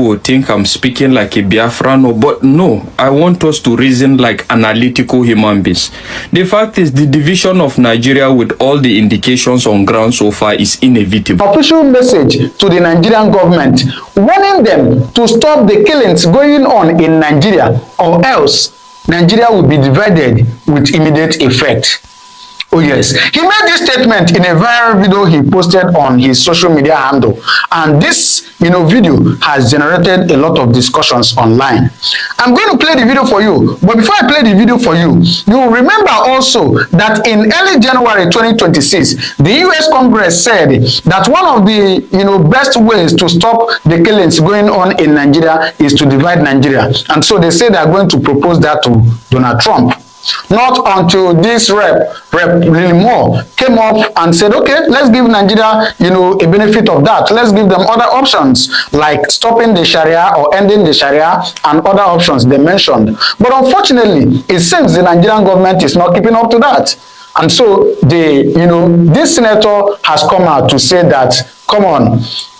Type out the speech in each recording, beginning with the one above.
will think I'm speaking like a Biafran, but no, I want us to reason like analytical human beings. The fact is, the division of Nigeria, with all the indications on ground so far, is inevitable. Official message to the Nigerian government warning them to stop the killings going on in Nigeria, or else Nigeria will be divided with immediate effect. Oh yes, he made this statement in a viral video he posted on his social media handle, and this video has generated a lot of discussions online. I'm going to play the video for you, but before I play the video for you, you will remember also that in early January 2026, the US Congress said that one of the best ways to stop the killings going on in Nigeria is to divide Nigeria, and so they say they are going to propose that to Donald Trump. Not until this Rep. Lily Moore came up and said, okay, let's give Nigeria, a benefit of that. Let's give them other options like stopping the Sharia or ending the Sharia and other options they mentioned. But unfortunately, it seems the Nigerian government is not keeping up to that. And so this senator has come out to say that, come on,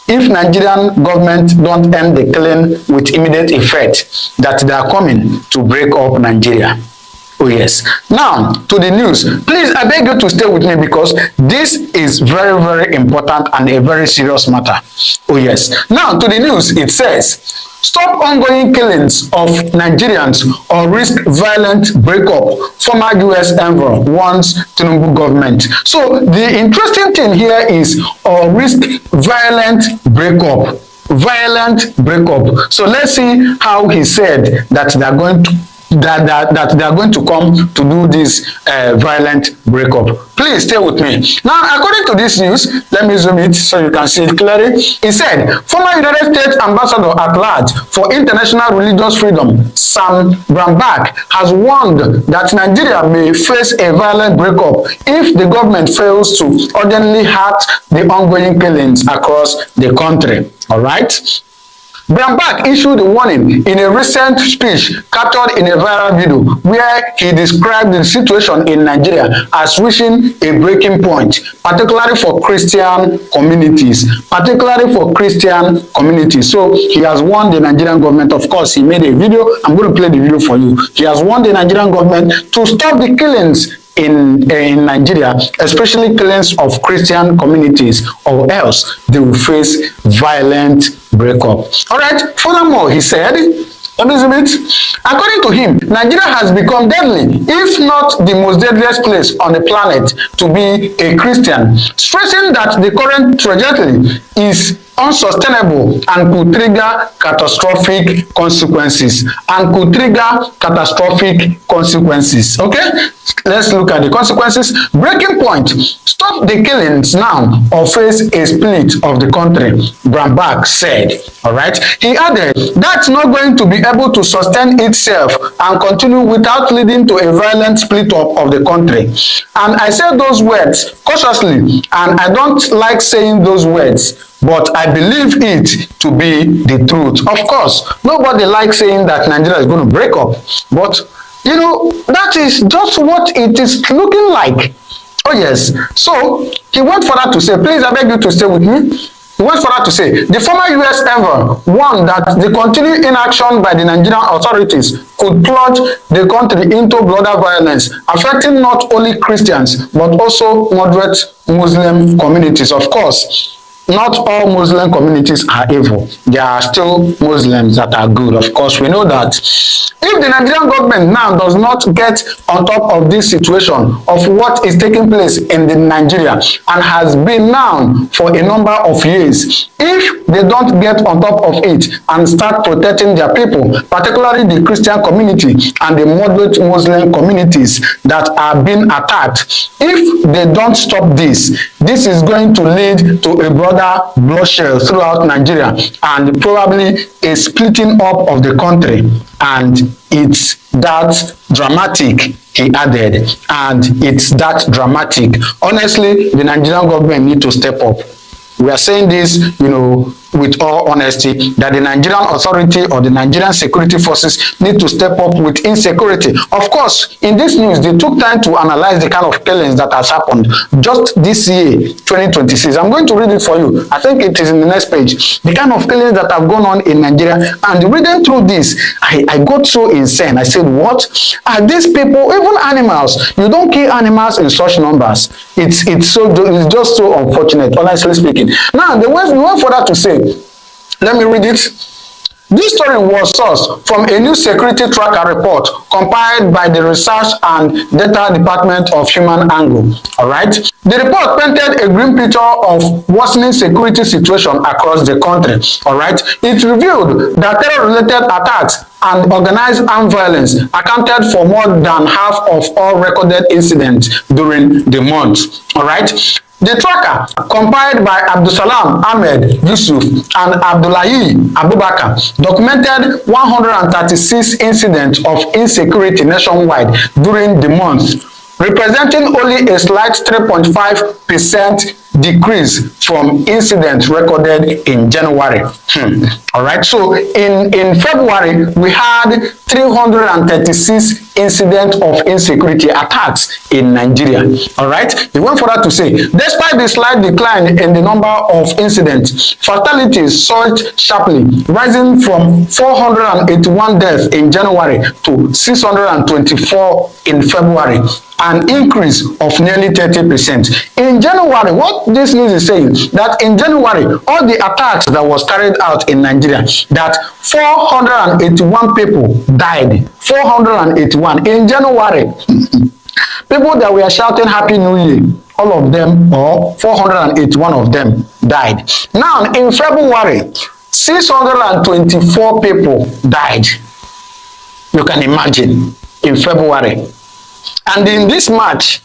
if Nigerian government don't end the killing with immediate effect, that they are coming to break up Nigeria. Oh yes. Now to the news. Please, I beg you to stay with me because this is very, very important and a very serious matter. Oh yes. Now to the news. It says, stop ongoing killings of Nigerians or risk violent breakup. Former US envoy warns Tinubu government. So the interesting thing here is or risk violent breakup. Violent breakup. So let's see how he said that they are going to that they are going to come to do this violent breakup. Please stay with me. Now, according to this news, let me zoom it so you can see it clearly. It said, former United States Ambassador at Large for International Religious Freedom, Sam Brambach, has warned that Nigeria may face a violent breakup if the government fails to urgently halt the ongoing killings across the country. All right? Brambach issued a warning in a recent speech captured in a viral video where he described the situation in Nigeria as reaching a breaking point, particularly for Christian communities. So he has warned the Nigerian government. Of course, he made a video. I'm going to play the video for you. He has warned the Nigerian government to stop the killings in Nigeria, especially killings of Christian communities, or else they will face violent breakup. All right. Furthermore, he said, Elizabeth, according to him, Nigeria has become deadly, if not the most deadliest place on the planet to be a Christian, stressing that the current trajectory is unsustainable and could trigger catastrophic consequences. Okay, let's look at the consequences. Breaking point: stop the killings now or face a split of the country, Brambach said. All right, he added that's not going to be able to sustain itself and continue without leading to a violent split up of the country. And I say those words cautiously, and I don't like saying those words, but I believe it to be the truth. Of course, nobody likes saying that Nigeria is going to break up, but that is just what it is looking like. Oh yes. So he went further to say, please, I beg you to stay with me. He went further to say, the former US envoy warned that the continued inaction by the Nigerian authorities could plunge the country into bloody violence, affecting not only Christians, but also moderate Muslim communities. Of course, not all Muslim communities are evil. There are still Muslims that are good. Of course, we know that. If the Nigerian government now does not get on top of this situation of what is taking place in Nigeria and has been now for a number of years, if they don't get on top of it and start protecting their people, particularly the Christian community and the moderate Muslim communities that are being attacked, if they don't stop this, this is going to lead to a broader bloodshed throughout Nigeria and probably a splitting up of the country. And it's that dramatic, he added, and it's that dramatic. Honestly, the Nigerian government need to step up. We are saying this, with all honesty, that the Nigerian authority or the Nigerian security forces need to step up with insecurity. Of course, in this news, they took time to analyze the kind of killings that has happened just this year, 2026. I'm going to read it for you. I think it is in the next page. The kind of killings that have gone on in Nigeria. And reading through this, I got so insane. I said, what are these people, even animals? You don't kill animals in such numbers. It's just so unfortunate, honestly speaking. Now, they went further to say, let me read it. This story was sourced from a new security tracker report compiled by the Research and Data Department of Human Angle. All right. The report painted a grim picture of worsening security situation across the country. All right. It revealed that terror-related attacks and organized armed violence accounted for more than half of all recorded incidents during the month. All right. The tracker, compiled by Abdusalam Ahmed Yusuf and Abdullahi Abubakar, documented 136 incidents of insecurity nationwide during the month, representing only a slight 3.5% decrease from incidents recorded in January. All right, so in February, we had 336 incidents of insecurity attacks in Nigeria. All right, they went further to say, despite the slight decline in the number of incidents, fatalities surged sharply, rising from 481 deaths in January to 624 in February, an increase of nearly 30%. In January, what this news is saying, that in January, all the attacks that was carried out in Nigeria, that 481 people died. 481 in January. People that were shouting Happy New Year, all of them, or 481 of them died. Now, in February, 624 people died. You can imagine, in February. And in this March,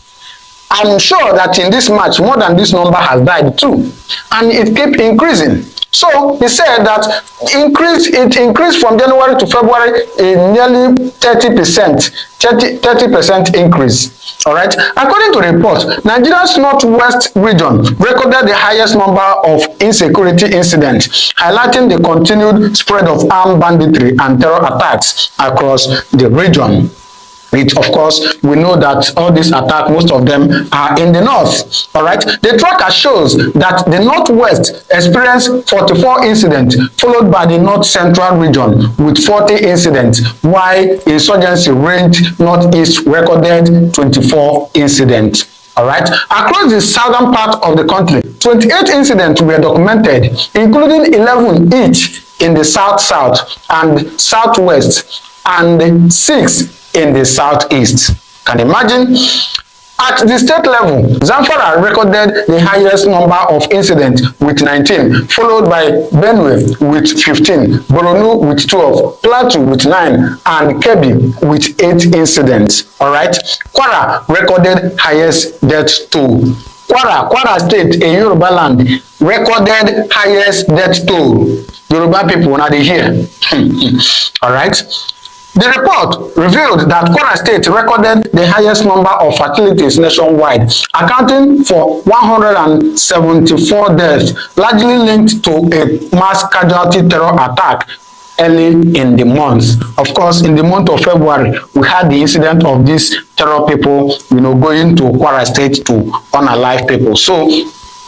I'm sure that in this March, more than this number has died too. And it kept increasing. So he said that it increased from January to February in nearly 30% increase. All right. According to the report, Nigeria's northwest region recorded the highest number of insecurity incidents, highlighting the continued spread of armed banditry and terror attacks across the region. Of course, we know that all these attacks, most of them are in the north. All right. The tracker shows that the northwest experienced 44 incidents, followed by the north central region with 40 incidents, while insurgency range northeast recorded 24 incidents. All right. Across the southern part of the country, 28 incidents were documented, including 11 each in the south and southwest, and 6 in the southeast. Can you imagine? At the state level, Zamfara recorded the highest number of incidents with 19, followed by Benue with 15, Borno with 12, Plateau with 9, and Kebbi with 8 incidents. All right. Kwara recorded highest death toll. Kwara State in Yoruba land recorded highest death toll. Yoruba people, now they hear. All right. The report revealed that Kwara State recorded the highest number of fatalities nationwide, accounting for 174 deaths, largely linked to a mass casualty terror attack early in the month. Of course, in the month of February, we had the incident of these terror people, going to Kwara State to unalive people. So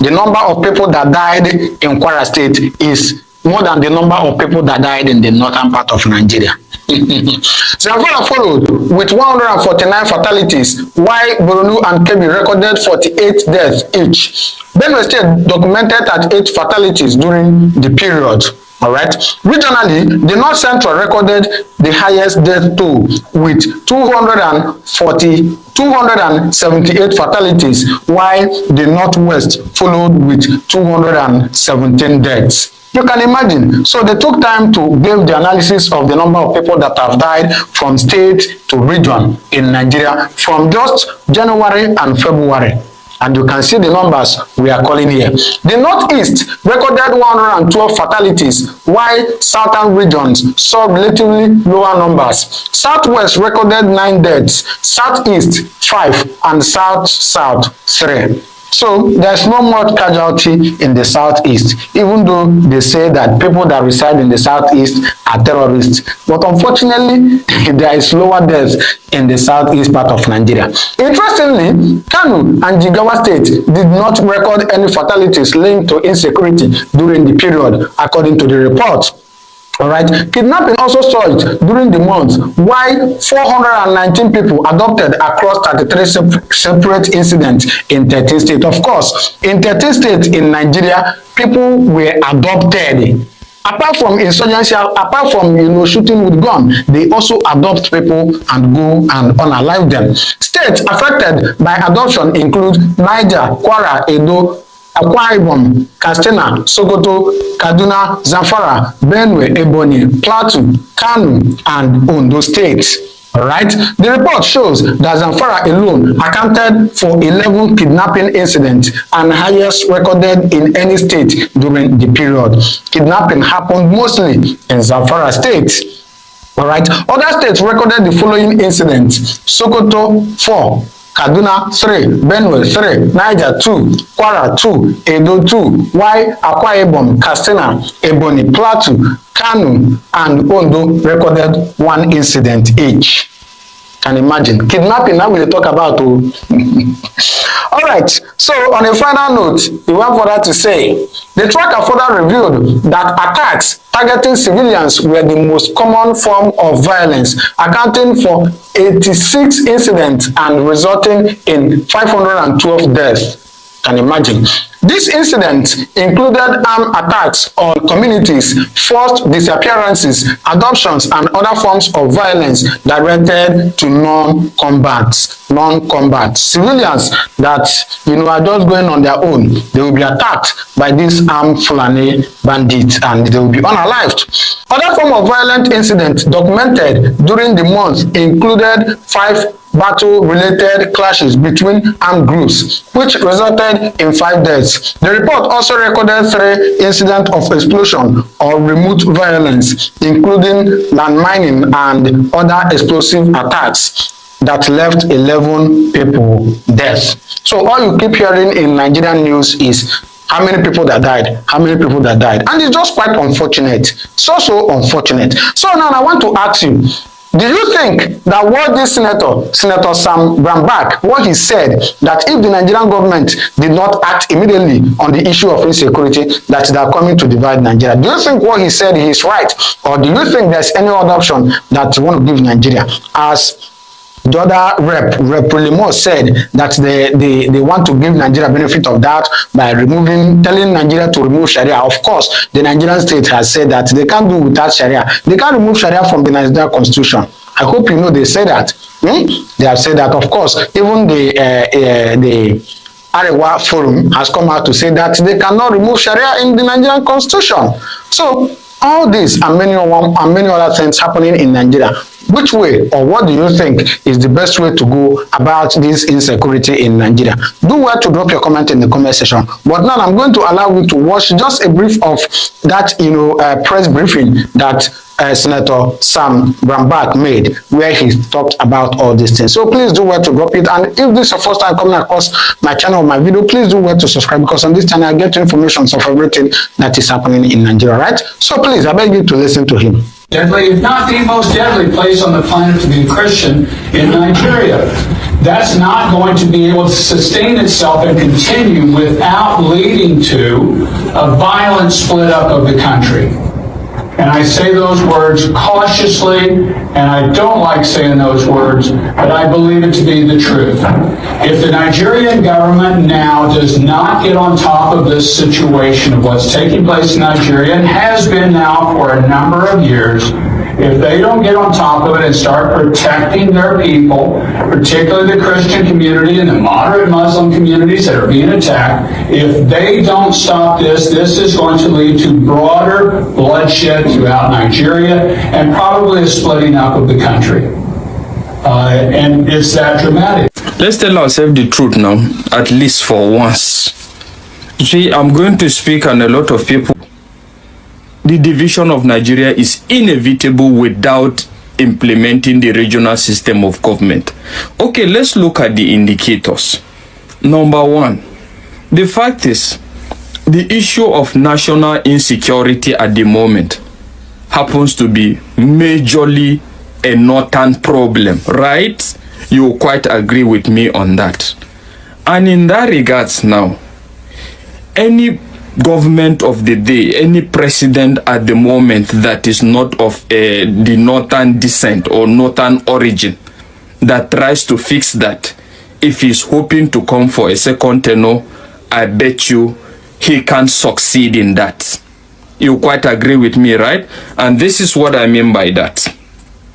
the number of people that died in Kwara State is more than the number of people that died in the northern part of Nigeria. Zamfara followed with 149 fatalities, while Borno and Kebbi recorded 48 deaths each. Benue State documented 38 fatalities during the period. All right. Regionally, the North Central recorded the highest death toll with 278 fatalities, while the Northwest followed with 217 deaths. You can imagine. So they took time to give the analysis of the number of people that have died from state to region in Nigeria from just January and February. And you can see the numbers we are calling here. The Northeast recorded 112 fatalities, while southern regions saw relatively lower numbers. Southwest recorded 9 deaths, Southeast 5, and South 3. So there's no more casualty in the southeast, even though they say that people that reside in the southeast are terrorists. But unfortunately, there is lower deaths in the southeast part of Nigeria. Interestingly, Kano and Jigawa State did not record any fatalities linked to insecurity during the period, according to the report. All right. Kidnapping also surged during the month, while 419 people adopted across 33 separate incidents in 13 states. Of course, in 13 states in Nigeria, people were adopted. Apart from insurgency, apart from shooting with gun, they also adopt people and go and unalive them. States affected by adoption include Niger, Kwara, Edo, Akwa Ibom, Katsina, Sokoto, Kaduna, Zamfara, Benue, Ebonyi, Plateau, Kano, and Ondo states. Alright, the report shows that Zamfara alone accounted for 11 kidnapping incidents and highest recorded in any state during the period. Kidnapping happened mostly in Zamfara state. Alright, other states recorded the following incidents: Sokoto 4, Kaduna 3, Benue 3, Niger 2, Kwara 2, Edo 2, while Akwa Ibom, Katsina, Ebonyi, Plateau, Kano, and Ondo recorded 1 incident each. Can imagine. Kidnapping, now we'll talk about. Alright, so on a final note, we went further to say, the tracker further revealed that attacks targeting civilians were the most common form of violence, accounting for 86 incidents and resulting in 512 deaths. Can imagine. These incidents included armed attacks on communities, forced disappearances, adoptions, and other forms of violence directed to non-combat civilians that are just going on their own. They will be attacked by these armed Fulani bandits and they will be unalived. Other form of violent incidents documented during the month included 5 battle-related clashes between armed groups, which resulted in 5 deaths. The report also recorded 3 incidents of explosion or remote violence, including landmining and other explosive attacks that left 11 people dead. So all you keep hearing in Nigerian news is how many people that died, how many people that died. And it's just quite unfortunate. So unfortunate. So now I want to ask you, do you think that what this Senator Sam Brambach, what he said, that if the Nigerian government did not act immediately on the issue of insecurity, that they are coming to divide Nigeria, do you think what he said is right? Or do you think there's any other option that you want to give Nigeria? As the other Rep. Limo said that they want to give Nigeria benefit of that by telling Nigeria to remove Sharia. Of course, the Nigerian state has said that they can't do without Sharia. They can't remove Sharia from the Nigerian constitution. I hope you know they say that. They have said that. Of course, even the Arewa Forum has come out to say that they cannot remove Sharia in the Nigerian constitution. So all this and many other things happening in Nigeria. Which way or what do you think is the best way to go about this insecurity in Nigeria? Do well to drop your comment in the comment section. But now I'm going to allow you to watch just a brief of that press briefing that Senator Sam Brambach made, where he talked about all these things. So please do well to drop it. And if this is your first time coming across my channel or my video, please do well to subscribe, because on this channel I get information of everything that is happening in Nigeria, right? So please, I beg you to listen to him. Deadly, if not the most deadly place on the planet to be a Christian in Nigeria. That's not going to be able to sustain itself and continue without leading to a violent split up of the country. And I say those words cautiously, and I don't like saying those words, but I believe it to be the truth. If the Nigerian government now does not get on top of this situation of what's taking place in Nigeria, and has been now for a number of years, if they don't get on top of it and start protecting their people, particularly the Christian community and the moderate Muslim communities that are being attacked, if they don't stop this, this is going to lead to broader bloodshed throughout Nigeria and probably a splitting up of the country. And it's that dramatic. Let's tell ourselves the truth now, at least for once. You see, I'm going to speak on a lot of people. The division of Nigeria is inevitable without implementing the regional system of government. Okay, let's look at the indicators. Number 1, the fact is, the issue of national insecurity at the moment happens to be majorly a northern problem, right? You quite agree with me on that. And in that regards now, any government of the day, any president at the moment that is not of the northern descent or northern origin that tries to fix that, if he's hoping to come for a second tenure, I bet you he can't succeed in that. You quite agree with me, right? And this is what I mean by that.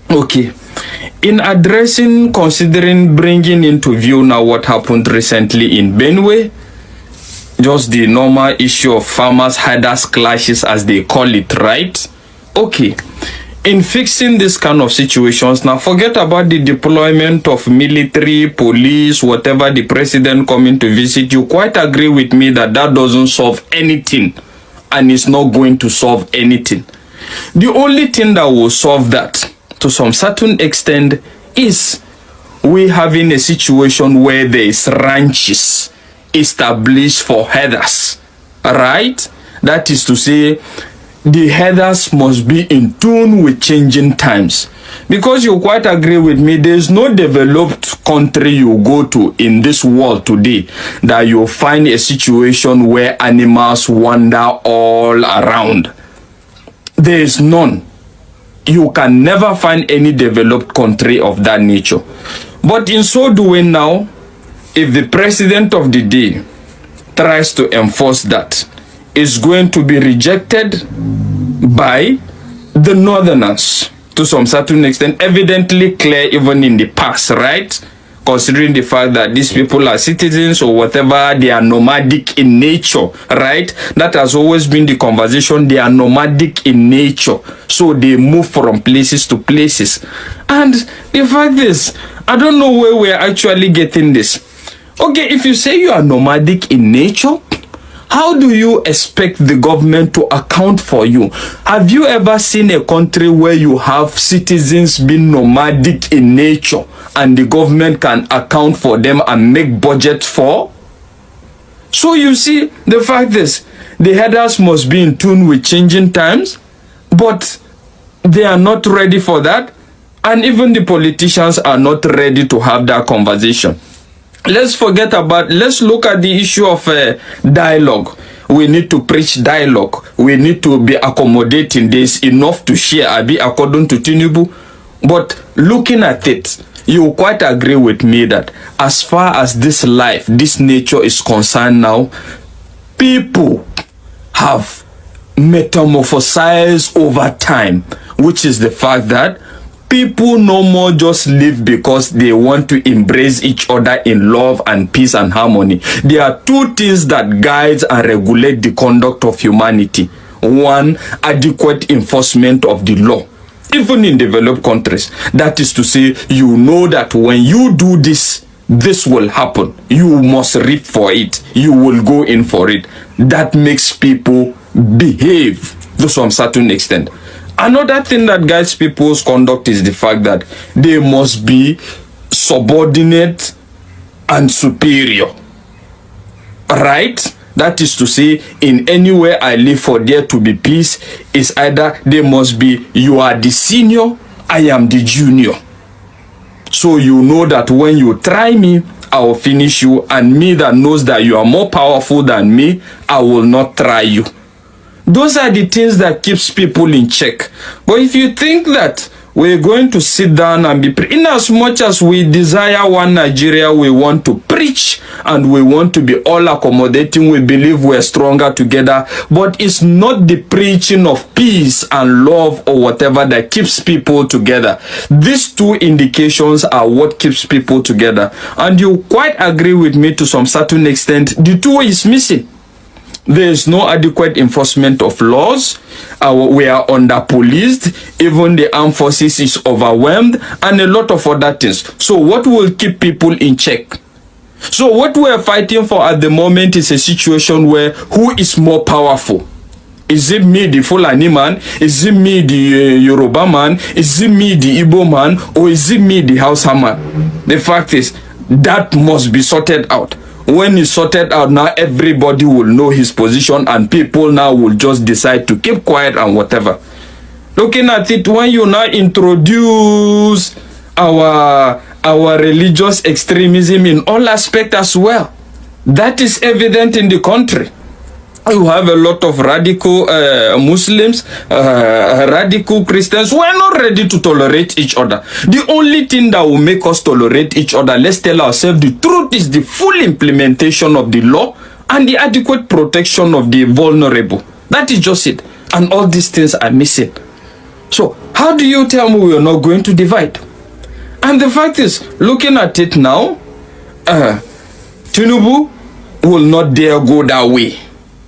Okay. In addressing, considering bringing into view now what happened recently in Benue, just the normal issue of farmers herders clashes as they call it, right? Okay. In fixing this kind of situations, now forget about the deployment of military, police, whatever, the president coming to visit. You quite agree with me that that doesn't solve anything and it's not going to solve anything. The only thing that will solve that to some certain extent is we having a situation where there is ranches established for herders, right? That is to say, the herders must be in tune with changing times. Because you quite agree with me, there is no developed country you go to in this world today that you'll find a situation where animals wander all around. There is none. You can never find any developed country of that nature. But in so doing now, if the president of the day tries to enforce that, it's going to be rejected by the northerners to some certain extent, evidently clear even in the past, right? Considering the fact that these people are citizens or whatever, they are nomadic in nature, right? That has always been the conversation. They are nomadic in nature, so they move from places to places. And the fact is, I don't know where we're actually getting this. Okay, if you say you are nomadic in nature, how do you expect the government to account for you? Have you ever seen a country where you have citizens being nomadic in nature and the government can account for them and make budget for? So you see, the fact is, the herders must be in tune with changing times, but they are not ready for that. And even the politicians are not ready to have that conversation. Let's look at the issue of dialogue. We need to preach dialogue. We need to be accommodating. There's enough to share, according to Tinubu. But looking at it, you quite agree with me that as far as this life, this nature is concerned now, people have metamorphosized over time, which is the fact that people no more just live because they want to embrace each other in love and peace and harmony. There are two things that guide and regulate the conduct of humanity. One, adequate enforcement of the law. Even in developed countries, that is to say, you know that when you do this, this will happen. You must reap for it. You will go in for it. That makes people behave to some certain extent. Another thing that guides people's conduct is the fact that they must be subordinate and superior. Right? That is to say, in anywhere I live for there to be peace, is either they must be, you are the senior, I am the junior. So you know that when you try me, I will finish you, and me that knows that you are more powerful than me, I will not try you. Those are the things that keeps people in check. But if you think that we're going to sit down and be in as much as we desire one Nigeria, we want to preach and we want to be all accommodating, we believe we're stronger together, but it's not the preaching of peace and love or whatever that keeps people together. These two indications are what keeps people together, and you quite agree with me to some certain extent. The two is missing. There is no adequate enforcement of laws. We are under-policed. Even the armed forces is overwhelmed, and a lot of other things. So what will keep people in check? So what we are fighting for at the moment is a situation where who is more powerful? Is it me, the Fulani man? Is it me, the Yoruba man? Is it me, the Igbo man? Or is it me, the Hausa man? The fact is, that must be sorted out. when it's sorted out, now everybody will know his position and people now will just decide to keep quiet and whatever. Looking at it, when you now introduce our religious extremism in all aspects as well, that is evident in the country. You have a lot of radical Muslims, radical Christians. We're not ready to tolerate each other. The only thing that will make us tolerate each other, let's tell ourselves the truth, is the full implementation of the law and the adequate protection of the vulnerable. That is just it. And all these things are missing. So how do you tell me we are not going to divide? And the fact is, looking at it now, Tinubu will not dare go that way.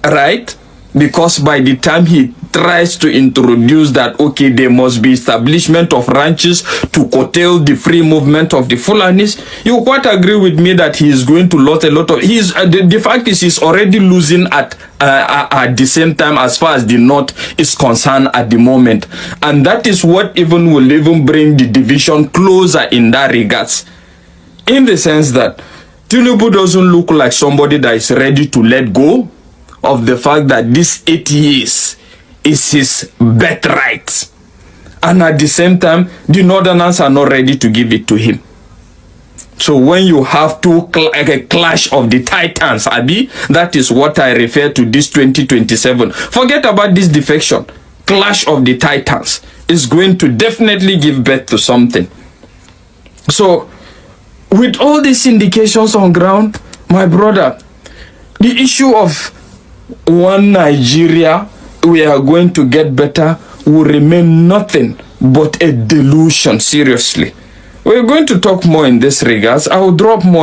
Right? Because by the time he tries to introduce that, okay, there must be establishment of ranches to curtail the free movement of the Fulanis, you quite agree with me that he is going to lose a lot of... the fact is he's already losing at the same time as far as the North is concerned at the moment. And that is what will even bring the division closer in that regards. In the sense that Tinubu doesn't look like somebody that is ready to let go of the fact that this 8 years is his birthright, and at the same time the Northerners are not ready to give it to him. So when you have a clash of the titans, Abi, that is what I refer to this 2027. Forget about this defection. Clash of the titans is going to definitely give birth to something. So with all these indications on ground, my brother, the issue of one Nigeria, we are going to get better, will remain nothing but a delusion. Seriously, we're going to talk more in this regards. I will drop more